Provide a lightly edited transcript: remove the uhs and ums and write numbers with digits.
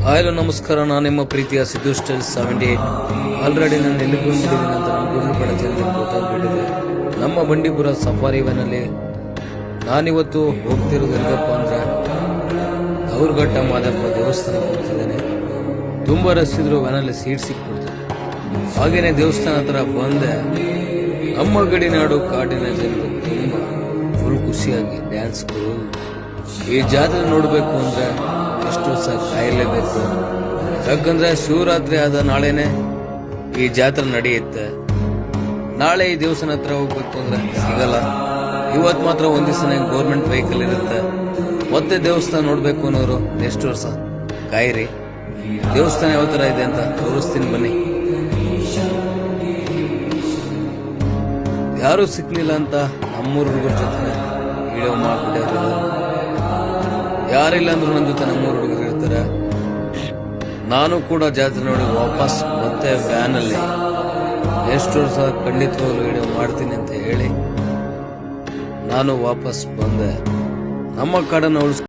Hello ನಮಸ್ಕಾರ, ನಾನು ನಿಮ್ಮ ಪ್ರೀತಿಯ ಸಿದ್ದು ಸ್ಟೈಲ್ 78. ಆಲ್ರೆಡಿ ನಾನು ಎಲ್ಲಿಗೆ ಬಂದಿದ್ದೀನಿ ಅಂತ ನನಗೂ ಕೂಡ ಜನರಿಗೆ ಗೊತ್ತಾಗ್ಬಿಟ್ಟಿದೆ. ನಮ್ಮ ಬಂಡೀಪುರ ಸಫಾರಿ ವ್ಯಾನಲ್ಲಿ ನಾನಿವತ್ತು ಹೋಗ್ತಿರೋದು ಎಲ್ಲಿಗಪ್ಪ ಅಂದ್ರೆ ಗೌರಘಟ್ಟ ಮಾದಪ್ಪ ದೇವಸ್ಥಾನಕ್ಕೆ ಹೋಗ್ತಿದ್ದೇನೆ. ತುಂಬ ರಶ್ ಇದ್ರು, ವ್ಯಾನಲ್ಲಿ ಸೀಟ್ ಸಿಕ್ಬಿಡ್ತು. ಹಾಗೇನೆ ದೇವಸ್ಥಾನ ಹತ್ರ ಬಂದೆ. ನಮ್ಮ ಗಡಿನಾಡು ಕಾಡಿನ ಜನರು ತುಂಬ ಫುಲ್ ಖುಷಿಯಾಗಿ ಡ್ಯಾನ್ಸ್ಗಳು. ಈ ಜಾತ್ರೆ ನೋಡಬೇಕು ಅಂದ್ರೆ ಎಷ್ಟು ವರ್ಷ ಕಾಯಲೇಬೇಕು. ಯಾಕಂದ್ರೆ ಶಿವರಾತ್ರಿ ಆದ ನಾಳೆನೆ ಈ ಜಾತ್ರೆ ನಡೆಯುತ್ತೆ. ನಾಳೆ ಈ ದೇವಸ್ಥಾನ ಹತ್ರ ಹೋಗ್ಬೇಕು ಅಂದ್ರೆ ಸಿಗಲ್ಲ. ಇವತ್ತು ಮಾತ್ರ ಒಂದ್ ದಿವಸನೇ ಗೌರ್ಮೆಂಟ್ ವೆಹಿಕಲ್ ಇರುತ್ತೆ. ಮತ್ತೆ ದೇವಸ್ಥಾನ ನೋಡ್ಬೇಕು ಅನ್ನೋರು ನೆಕ್ಸ್ಟ್ ವರ್ಷ ಕಾಯಿರಿ. ದೇವಸ್ಥಾನ ಯಾವ ತರ ಇದೆ ಅಂತ ತೋರಿಸ್ತೀನಿ ಬನ್ನಿ. ಯಾರು ಸಿಕ್ಲಿಲ್ಲ ಅಂತ ನಮ್ಮೂರ ಹುಡುಗರ ಜೊತೆ ವಿಡಿಯೋ ಮಾಡ್ಬಿಟ್ಟಿದ್ದಾರೆ. ಯಾರಿಲ್ಲ ಅಂದ್ರೂ ನನ್ನ ಜೊತೆ ನಮ್ಮೂರ ಹುಡುಗರು ಇರ್ತಾರೆ. ನಾನು ಕೂಡ ಜಾತ್ರೆ ನೋಡಿ ವಾಪಸ್ ಮತ್ತೆ ವ್ಯಾನಲ್ಲಿ ಎಷ್ಟು ವರ್ಷ ಖಂಡಿತವಾಗ್ಲೂ ವಿಡಿಯೋ ಮಾಡ್ತೀನಿ ಅಂತ ಹೇಳಿ ನಾನು ವಾಪಸ್ ಬಂದೆ. ನಮ್ಮ ಕಾಡನ್ನು ಉಳಿಸ್